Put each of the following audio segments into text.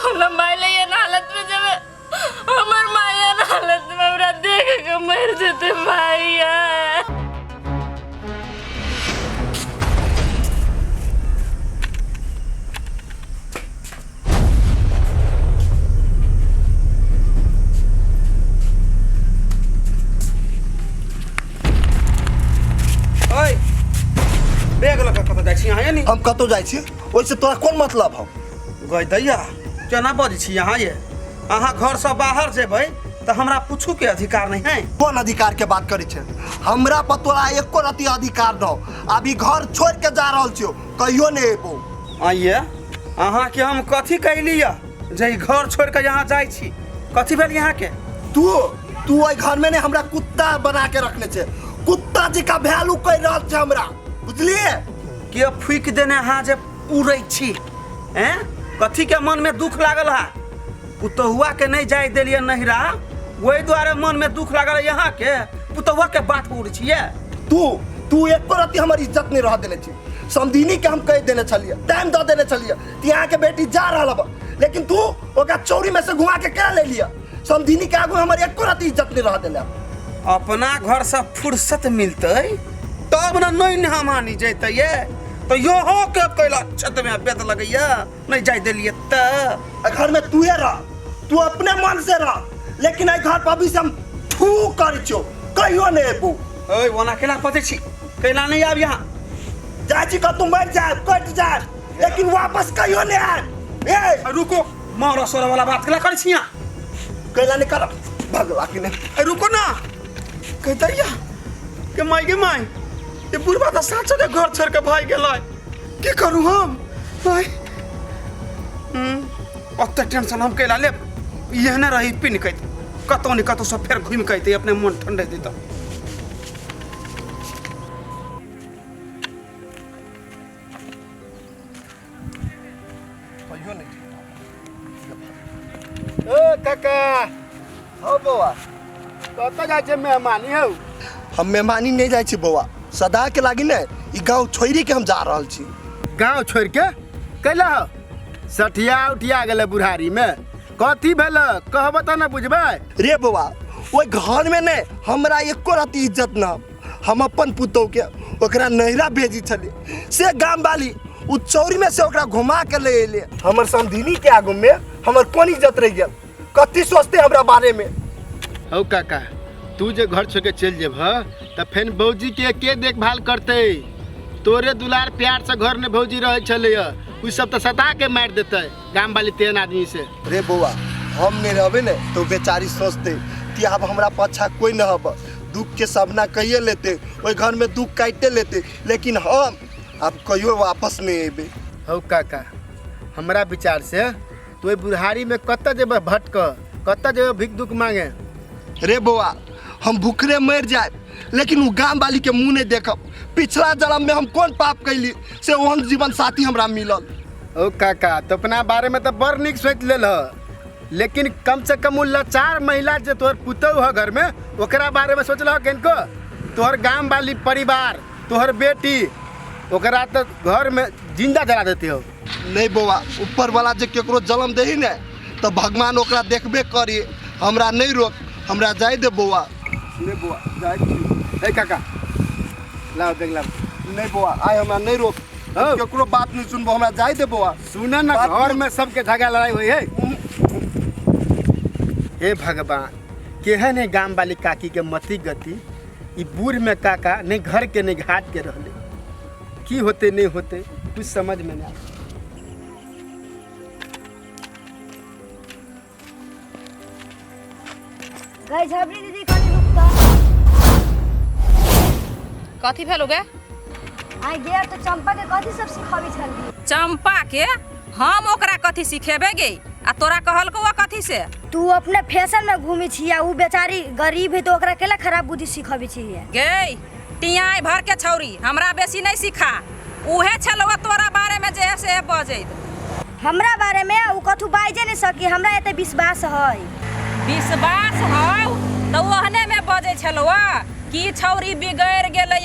हमरा माइले ये हालत में जब हमर माया हालत में हमरा देख के मर जते भैया। हम कतो जाय छी ओइसे तोरा कोन मतलब हौ? गई दैया केना बजै छी यहाँ ये? अहाँ घर से बाहर जेबै तो हमरा पूछू के अधिकार नहीं है। कोन अधिकार के बात करै छै? हमरा पर तोरा एको रति अधिकार न। अभी घर छोड़ के जा रहल छियो, कहियो नहीं एबो। आइए अहाँ के हम कथी कैली या जे घर छोड़ के यहाँ जाय छी? कथी भेल यहाँ के? तू ओइ घर में ने हमरा कुत्ता बना के रखने छै। कुत्ता जी का वैल्यू कह रहल छै हमरा, बुझलिए? के फूक देने हाँ जे उड़ै छी हैं? कथी के मन में दुख लागल है? पुतहुआ के नहीं जाय देलिए नहिरा, वही द्वारे मन में दुख लागल यहाँ के पुतहुआ के बात उड़ छिए। तू एको रति हमर इज्जत नहीं रह देने छी। समधिनी के हम कह देने छलिए, टाइम दे देने छलिए कि यहाँ के बेटी जा रहल बा, लेकिन तू ओकरा चौरी में से घुमा के क्या ले लिया? समधिनी के आगू हमर एको रति इज्जत नहीं रह देले। अपना घर से फुर्सत मिलते तब न नहीं हमानी जैते ये तो यो हो के कैला छत में बेद लगैया नहीं जाय देलिए त घर में तू रह, तू अपने मन से रह, लेकिन आई घर पर भी हम फू कर छो, कहियो नहीं एबो। ओए वना केला पते छी कैला नहीं आब यहाँ जाजी का तुम मर जाए कट जाए, लेकिन वापस कहियो नहीं आए। ए रुको, मारा सोरा वाला बात केला कर छी यहाँ कैला नहीं कर भगवा कि नहीं। रुको ना कहतैया के माई ये बुढ़वा तो साचो के घर छोड़ के भाई गेलै। की करू हम भाई? ओते टेंशन हम कैला ले ये न रही पिन कत कतो नहीं कतो सब फिर घूम के अपने मन ठंडे देता। ओ काका हो बौआ कत जाय छै मेहमानी हो? हम मेहमानी नहीं जाय छी बौआ, सदा के लागी ने ई गांव छोड़ी के हम जा रहल छी। गांव छोड़ के कैला हो? सठिया उठिया गेले बुढ़ारी में, कथी भेल कहब त न बुझबै। रे बौआ ओइ घर में ने हमरा एको रति इज्जत न। हम अपन पुतौ के ओकरा नहिरा भेजी छली, से गांव वाली उ चौरी में से ओकरा घुमा के ले एले। हमर समधिनी के आगू में हमर कोन इज्जत रह गेल? कथी सोचते हमरा बारे में? हो काका तू जे घर छोड़ के चल जेब त फेन भौजी के देखभाल करते? तोरे दुलार प्यार से घर में भौजी रहे छले, उ सब तो सता के मार देते गांव वाली तेन आदमी से। रे बौआ हम नहीं रहबे ने तो बेचारी सोचते कि अब हमरा पाछा कोई न हब, दुख के सामना कहिए लेते, ओइ घर में दुख काटते लेते, लेकिन हम अब कहियो वापस नहीं एबे। हो काका हमरा विचार से तो बुढ़ारी में कत जेब भटक, कत जेब भिक दुख मांगे? रे बौआ हम भूखरे मर जाए, लेकिन वो गांव वाली के मुंह नहीं देखब। पिछला जन्म में हम कौन पाप कैली से ओहन जीवन साथी हमरा मिलल। ओ काका तो अपना बारे में तो बड़ निक सोच लेल, लेकिन कम से कम लाचार महिला जो तोहर पुतौ है घर में ओकरा बारे में सोचल किनको? तोहर गांव वाली परिवार तोहर बेटी ओकरा तो घर में जिंदा जला देती हो। नहीं बौआ ऊपर वाला जे केकरो जन्म दही ने तो भगवान ओकरा देखबे करी, हमरा नहीं रोक, हमरा जाय दे बौआ। नहीं बुआ जाए काका लाओ देख लाओ। नहीं बौआ आय हमरा नहीं रोक, केकरो बात नहीं सुनबो, हमरा जाय दे बौआ। सुन ना घर में सबके झगड़ा लड़ाई हुई है। हे भगवान केहन है गांव वाली काकी के मती गति, ई बूढ़ में काका नहीं घर के नहीं घाट के रहले, की होते नहीं होते कुछ समझ में नहीं आता। गई झबरी दीदी कनी रुकता। कथी भेल गे? आई गेर तो चंपा के कथी सब सिखावी छली? चंपा के हम ओकरा कथी सिखेबे गे? आ तोरा कहल को कथी से? तू अपने फैशन में घूमी छिया, उ बेचारी गरीब है तो ओकरा केला खराब बुद्धि सिखावी छिया? गे टियाई भर के छौरी हमरा बेसी नहीं सिखा, उहे छलवा तोरा बारे में जे से बजैत। हमरा बारे में उ कथू बाजे नहीं सकी, हमरा एते विश्वास है। विश्वास हौ तो ओहने में बजे छलवा कि छौरी बिगड़ गेलै,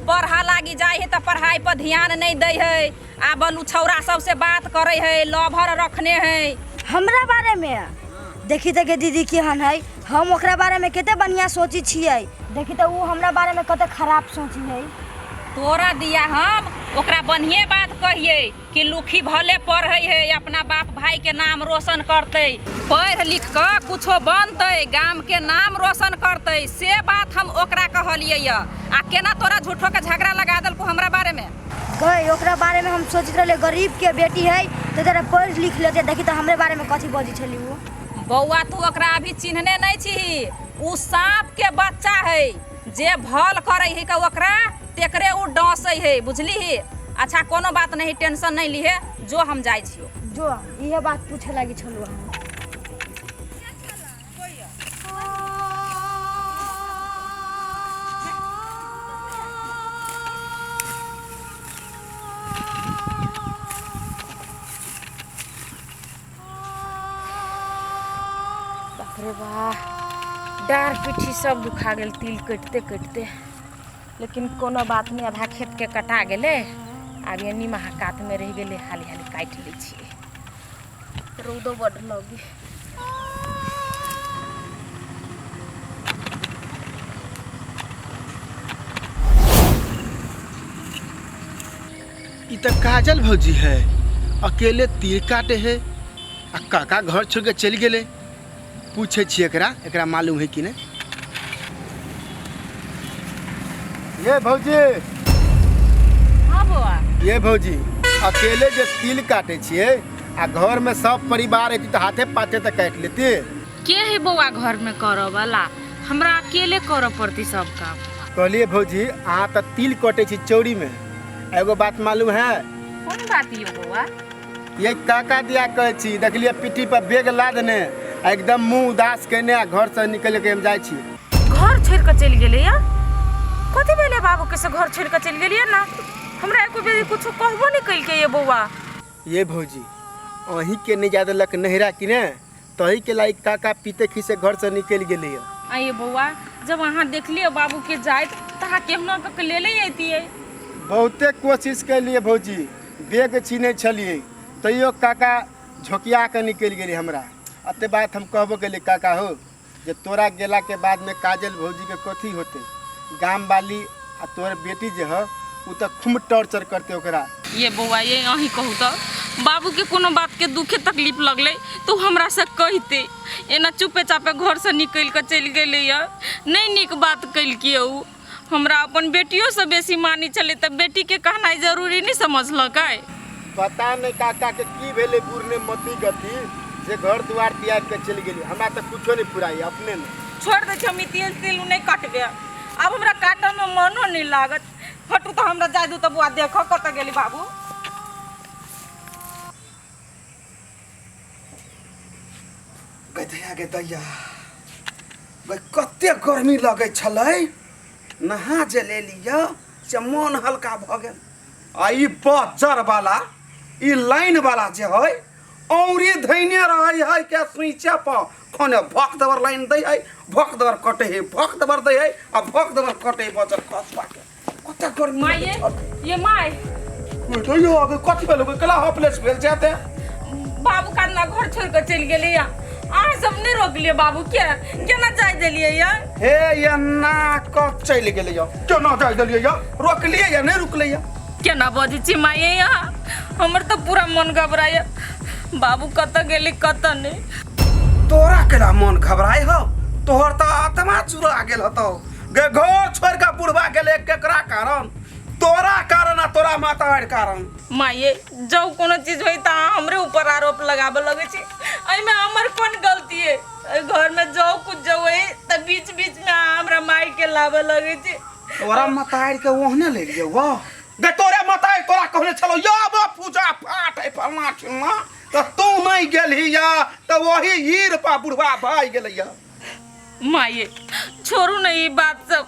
पढ़ा लागी जाए है तो पढ़ाई पर ध्यान नहीं दे है, आ बलू छौरा सबसे बात करे है, लभर रखने है। हमरा बारे में देखी तो के दीदी केहन है, हम ओकरा बारे में कते बढ़िया सोची छियै, देखी तो वो हमरा बारे में कते खराब सोची है। तोरा दिया हम ओकरा बढ़िए बात कहिए कि लुखी भले पढ़े है, अपना बाप भाई के नाम रोशन करते, पढ़ लिख कर कुछो बनते, गांव के नाम रोशन करते, से बात हम ओकरा कहलिए। आ केना तोरा झूठो के झगड़ा लगा दल को हमरा बारे में? गई ओकरा बारे में हम सोचित रहे गरीब के बेटी है तो जरा पढ़ लिख लेते, देखी तो हमरे बारे में कथी बजी छली वो। बौआ तू ओकरा अभी चिन्हने नहीं छी, उ सांप के बच्चा है, जे भल करे है का ओकरा तेकरे उ डसे है, बुझली ही? अच्छा कोनो बात नहीं, टेंशन नहीं ली है, जो हम जाय छियो। जो ये बात पूछे लगी छलु हम। अरे वाह, डार पीठी सब दुखा गेल तिल कटते कटते, लेकिन कोनो बात नहीं, आधा खेत के कटा गेले, आब ये निमहा कात में रह गेले, हाली हाली काट ले छिए, रौदो बड़ लगी। ई तो काजल भौजी है, अकेले तीर काटे है, आ काका घर छोड़ के चल गेले। पूछे छी एकरा मालूम है कि नहीं? ये भौजी, हाँ बौआ, ये भौजी अकेले जो तिल काटे छिए आ घर में सब परिवार है तो हाथे पाथे तो काट लेती। के है बौआ घर में करो वाला? हमरा अकेले करो पड़ती सब काम। कहलिए भौजी अहाँ तो तिल कटे छी चौड़ी में, एगो बात मालूम है? कौन बात ये बौआ? ये काका दिया कहे छी, देखलिए पीठी पर बेग लादने, एकदम मुंह उदास कहने घर से निकल के हम जाए छी। घर छोड़ के चल गेले या? कथी भेले बाबू के से घर छोड़ के चल गेलिए ना? हमरा एको बेरी कुछ कहबो नहीं कइल के ये बौआ। ये भौजी अही के नहीं ज्यादा लक नहरा कि ने, तही के लाइक काका पीते खीसे घर से निकल गेले। आइए बौआ, जब अहाँ देख लिए बाबू के जाए तहा केहनो के ले ले आती। बहुते कोशिश कर लिए भौजी, बेग छीने छलिए, तैयो काका झोकिया के निकल गेली हमरा। अते बात हम कहबो के लिए काका हो, जे तोरा गेला के बाद में काजल भौजी के कथी होते, गांव वाली आ तोर बेटी जे है उ तो खूब टॉर्चर करते ओकरा। ये बौआ ये अही कहू तो बाबू के कोनो बात के दुखे तकलीफ लगले तो हमरा से कहते, एना चुपे चापे घर से निकल के चल गेले या, नहीं निक बात कइल के उ। हमरा अपन बेटियों से बेसी मानी चले, तब बेटी के कहना जरूरी नहीं समझलक। पता नहीं काका के की भेले बुरने मती गति जे घर द्वार त्याग के चल गेली, हमरा तो कुछो नहीं पुराई अपने ने। छोड़ दे हम तिल तिल नहीं काटबे, अब हमरा काटे में मनो नहीं लागत। फटू तो हमरा जाय दू तो बुआ देखो कत गेली बाबू। गधया गे दैया, कते गर्मी लगे छलै, नहा जे ले लिया से मन हल्का भ गेल। आ ई बजर वाला ई लाइन वाला जे है औरी धैने रहे है के स्विचे पर खने भक दबर लाइन दै है, भक दबर कटे है, भक दबर दै है आ भक दबर कटे है बजर खसबा के। कते गर्मी माय ये माय तो यो अबे कथि भेल कला हॉपलेस भेल जाते। बाबू का ना घर छोड़ के चल गेले या, आह सब नहीं रोक लिए बाबू के केना जाय देलिए या? हे या ना क चल गेले या, केना जाय देलिए या? रोक लिए या नहीं रुकले या? केना बजी छी माय या? हमर तो पूरा मन घबराया, बाबू कत गेली कत नहीं। तोरा केला मन घबराई हो? तोहर तो आत्मा चुरा गेल हतो। गे घर छोड़ के बुढ़वा गेले केकरा कारण? तोरा कारण आ तोरा मातार कारण। माये जो कोनो चीज होई ता हमरे ऊपर आरोप लगाबे लगे छी, एई में हमर कोन गलती है? घर में जो कुछ जो है त बीच बीच में हमरा माई के लावे लगे छी। तोरा मातार के ओहने ले लियो वो। गे तोरे मातार तोरा कहने छलो या बा पूजा पाठ है फलना ठिलना, त तू नहीं गेलही या त वही हीर पा बुढ़वा भाई गेलै या। माये छोड़ू नहीं बात सब,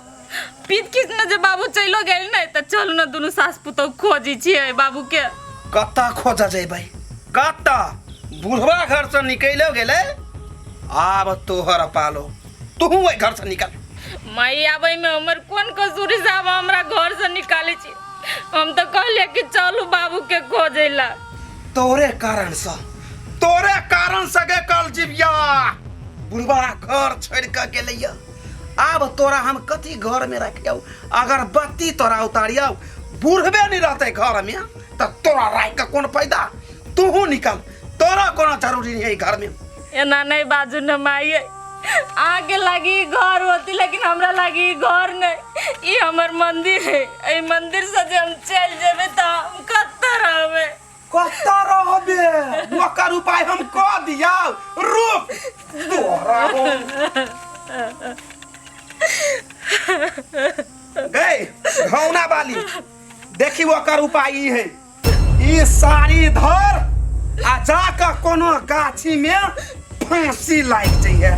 पीत किसने जब बाबू चलो गेल नहीं तो चलू ना दोनों सास पुतौ खोजी छिए बाबू के। कत्ता खोजा जेबै? कत्ता? बुढ़वा घर से निकलो गेले, आब तोहर पालो, तू ओइ घर से निकल। माई आबै में हमर कोन कसूरी साहब हमरा घर से निकाले छी? हम तो कहले कि चलू बाबू के खोजेला। तोरे कारण से तोरे कारण सगे कल जीविया बुढ़वा घर छोड़ के गेलैया। अब तोरा हम कथी घर में रखियो? अगर बत्ती तोरा उतारियो बुढ़बे नहीं रहते घर में तो तोरा रह के कौन फायदा? तू निकल, तोरा कोनो जरूरी नहीं है घर में। एना नहीं बाजू न माई, आगे लगी घर होती लेकिन हमरा लगी घर नहीं। ये हमर मंदिर है, ए मंदिर से जे हम चल जेबे त हम कत्ता रहबे। कत्ता रहबे? ओकर उपाय हम कह दिया। रुक तोरा गए घौना वाली देखी ओकर उपाय ई है। ई साड़ी धर आ जाकर कोनो गाछी में फांसी लाग जाइए।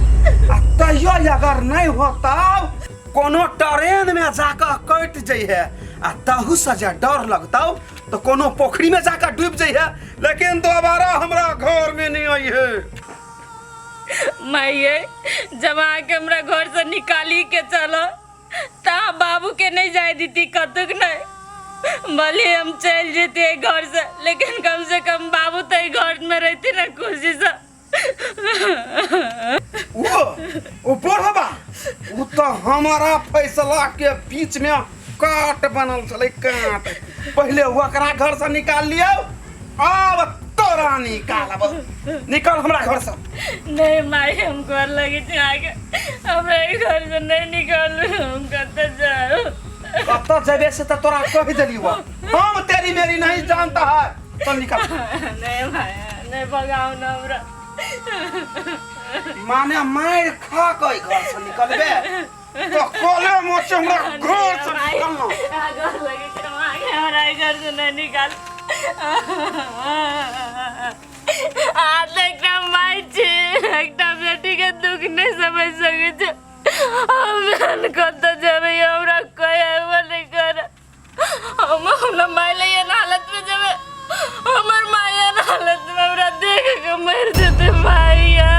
आ तैयो अगर नहीं होता कोनो ट्रेन में जाकर कट जाइए आ तहु से जे डर लगता तो कोनो पोखरी में जाकर डूब जाइए, लेकिन दोबारा हमरा घर में नहीं आई है। माइये जब आके हमरा घर से निकाली के चलो ता बाबू के नहीं जाए दीती कतुक नहीं। भले हम चल जेते घर से लेकिन कम से कम बाबू तो घर में रहती ना खुशी से। वो बुढ़वा वो तो हमारा फैसला के बीच में काट बनल चले काट। पहले ओकरा घर से निकाल लियो, अब तोरा निकालब। निकल हमरा घर से। नहीं माई हम घर लगी थी आगे, हमरा घर से नहीं निकालू, हम कत्ते जाओ। कत्ता जबे से तो तोरा कह देली हुआ हम तेरी मेरी नहीं जानता है। तो निकल। नहीं भाई नहीं भगाओ ना हमरा। माने मार खा के घर से निकलबे तो कोले मोचे हमरा घर से निकलना। घर लगी थी आगे, हमरा घर से नहीं निकाल। आज एकदम माई छी, एकदम बेटी के दुख नहीं समझ सके छे। हम कत जबे हमरा कोई वो नहीं कर। हम माइले ये हालत में जबे हमर माया हालत में हमरा देख के मर जेते माया।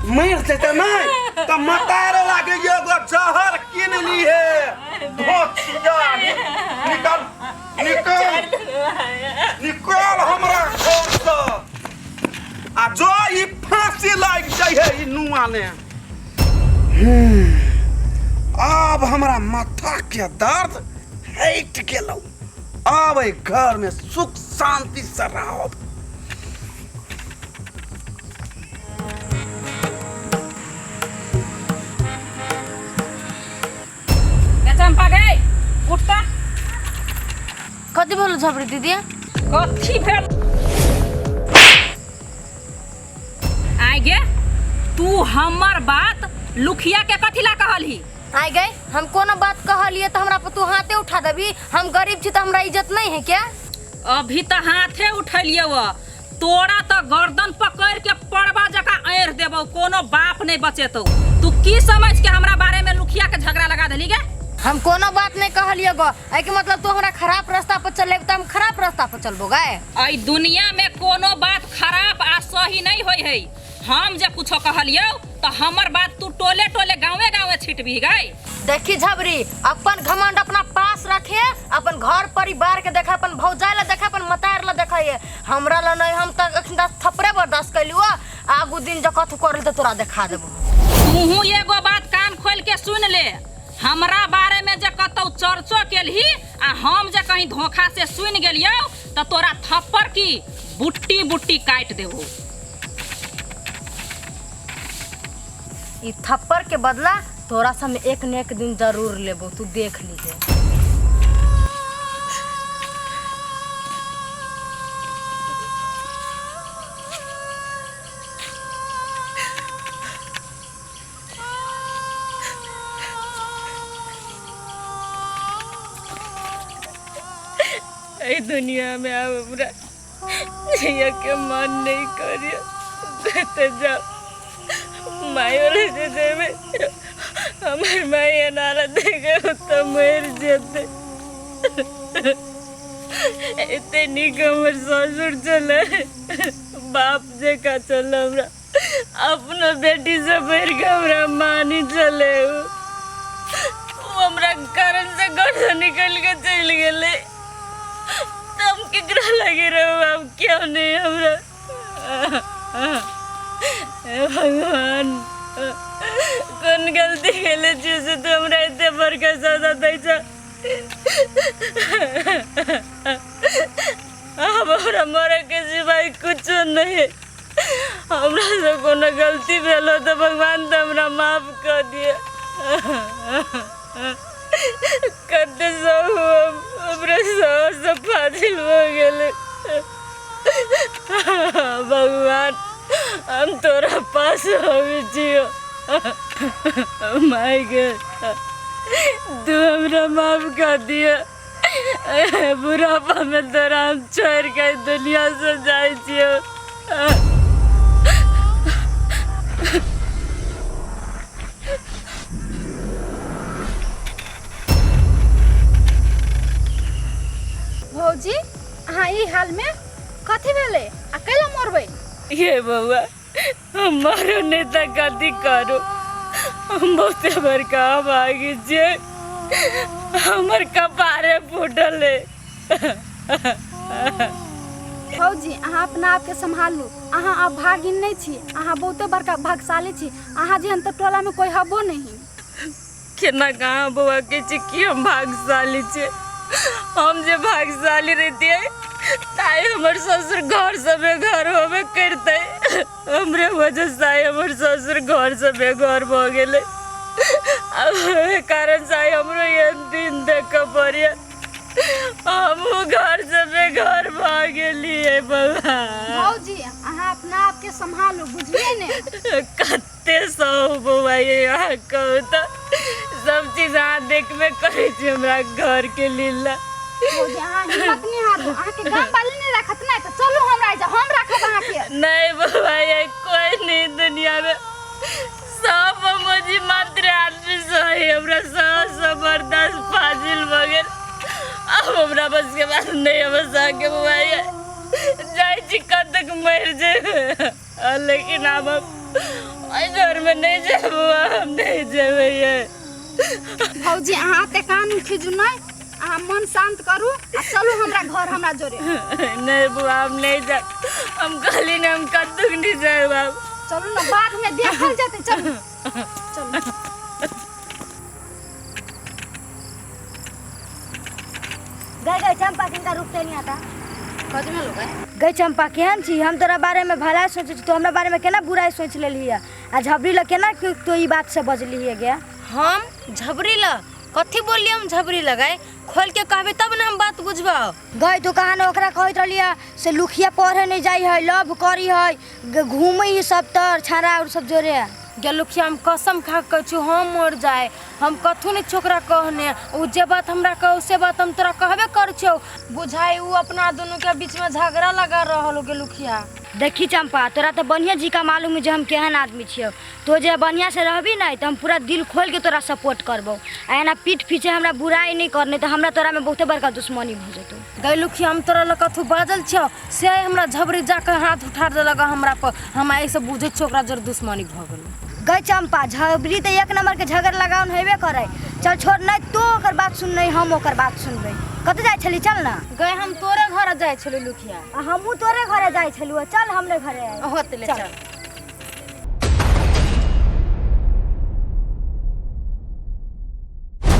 मर जेते नहीं तो मतारे लागे एगो जहर किन ली है। बहुत सुजा निकल निकल निकल हमरा घर से। आ जो ई फांसी लाग जाय है ई नुआ ने। अब हमरा माथा के दर्द हट गेलौ। अब ए घर में सुख शांति से रहब। चंपा गई उठता। कथी बोलो झबरी दीदी? कथी भेल? आइ गे तू हमर बात लुखिया के कथी ला कहलही? आइ गए हम कोनो बात कहलिए तो हमरा पर तू हाथे उठा देबी? हम गरीब छी तो हमरा इज्जत नहीं है क्या? अभी तो हाथे उठलिए वो तोरा तो गर्दन पकड़ के पड़वा जका ऐर देबो, कोनो बाप नहीं बचेतो। तू की समझ के हमरा बारे में लुखिया के झगड़ा लगा देली गे? हम कोनो बात नहीं कहलिए गो। आई के मतलब तू हमरा खराब रास्ता पर चले तो हम खराब रास्ता पर चलबो गए? आई दुनिया में कोनो बात खराब आ सही नहीं होई है। हम जे कुछो कहलियो तो हमर बात तू टोले टोले गाँवे गाँवे छिटबी गई। देखी झबरी अपन घमंड अपना पास रखे, अपन घर परिवार के देखे, अपन भौजाई ला देखे, अपन मतार ला देखे। हमरा ला नहीं, हम तो अखन थपड़े बर्दाश्त कैलुआ। आगू दिन जो कथु करल तो तोरा दिखा देबो। तू एगो बात कान खोल के सुन ले, हमरा बारे में जे कतौ चर्चो केलही आ हम जे कहीं धोखा से सुन गेलियो तो तोरा थप्पड़ की बुट्टी बुट्टी काट देबो। ई थप्पड़ के बदला तोरा से एक न एक दिन जरूर लेबो, तू देख लीजिए। ए दुनिया में अब हमरा ये के मन नहीं करियो तो जा मायोले जे देवे हमर माया नारा देगे तो मर जेते। एते निक हमर ससुर चले, बाप जे का चल हमरा अपना बेटी से बढ़ के हमरा मानी चले। वो हमरा कारण से घर से निकल के चल गेले। तब केकरा लगे रहो अब क्यों नहीं हमरा हे भगवान कौन गलती केले छी से तू हमरा एते बड़का सजा दै छ। अब हमरा मरे के सिवाय कुछ नहीं। हमरा से कोनो गलती भेलो तो भगवान तो हमरा माफ कर दिए। करते सब हमरे सब फाजिल हो गेले। भगवान हम तोरा पास आवे छियो। माय गॉड तू हमरा माफ कर दिया। बुढ़ापा में तोरा हम छोड़ के दुनिया से जाए छियो। भौजी अहाँ ई हाल में कथी भेले अकेला मरबै? ये बउआ हमारो नेता कथी करो हम बहुते बड़का भागी छे। हमर कपारे फूटल है। भौजी अहाँ अपना आप के संभालू। अहाँ अब भागिन नहीं छी, अहाँ बहुते बड़का भाग्यशाली छी। अहाँ जेहन तो टोला में कोई हबो नहीं। केना कहाँ बउआ के छी कि हम भाग्यशाली छे। हम जे भाग्यशाली रहते ताई हमर ससुर घर से बेघर होबे करते। हमरे वजह से हमर ससुर घर से बेघर भ गेले। अब कारण से हमरो ये दिन देख पड़िए। हम घर से बेघर भ गेलिए बउआ। भौजी अहाँ अपना आप के संभालू बुझलिए ने। कते सौ बउआ ये यहाँ कहू तो सब चीज अहाँ देखबे करे छी हमरा घर के लीला। भौजी अहाँ हिम्मत नहीं हारो। अहाँ के गांव वाले नहीं रखत नहीं तो चलू हमरा जा हम रखब अहाँ के। नहीं बउआ ये कोई नहीं दुनिया में। सब मुझे मात्र आदमी सही हमरा जबरदस्त फाजिल हो गेल। अब हमरा बस के बात नहीं हम सके बुआ ये जाय छी कब तक मर जे। लेकिन अब घर में नहीं जाबो हम नहीं जेबे ये। भौजी अहाँ ते कान खिजू नहीं। अहाँ मन शांत करू आ चलू हमरा घर हमरा जोरे। नहीं बुआ हम नहीं जा। हम कहली ने हम कद्दू नहीं जाए बाब। चलू ना बाद में देखल जाते। चलू चलू। गई चंपा किनका रुकते नहीं आता। कथी में लोग है? गई चंपा केहन छी? हम तोरा बारे में भला सोचे तो हमरा बारे में केना बुराई सोच लेली है। आ झबरी ल केना तो ई बात से बजली है गया। हम झबरी ल कथी बोलिए? हम झबरी लगाए खोल के कहबे तब ना हम बात बुझबा। गई तो कहा न ओकरा कहत रहलिया से लुखिया पढ़े नहीं जाई है, लव करी है, घूमे सब तर छाड़ा और सब जोरे है। गलुखिया हम कसम खा के छु हम मर जाए हम कथू नहीं छोकरा कहने। उ जे बात हमरा कह से बात हम तोरा कहबे कर छौ। बुझाई उ अपना दोनों के बीच में झगड़ा लगा रहल हो गलुखिया। देखी चंपा तोरा तो बढ़िया जी का मालूम है जो हम केहन आदमी छियो। तो जे बढ़िया से रहबी नहीं तो हम पूरा दिल खोल के तोरा सपोर्ट करबो। एना पीठ पीछे हमरा बुराई नहीं करने तो हमरा तोरा में बहुते बड़का दुश्मनी भ जतो। गलुखिया हम तोरा ल कथू बाजल छौ से हमरा झबरी जाके हाथ उठा देलक हमरा पर। हम ऐसे बुझे छोकरा जर दुश्मनी भ गेल। गई चंपा झबरी तो एक नंबर के झगड़ लगाउन हेबे करे। चल छोड़ नहीं तो ओकर बात सुन नहीं हम ओकर बात सुनबे। कत जाय छली चल ना। गए हम तोरे घर जाय छलु लुखिया। हमहू तोरे घरे जाय छलु। चल हमरे घरे होत ले चल।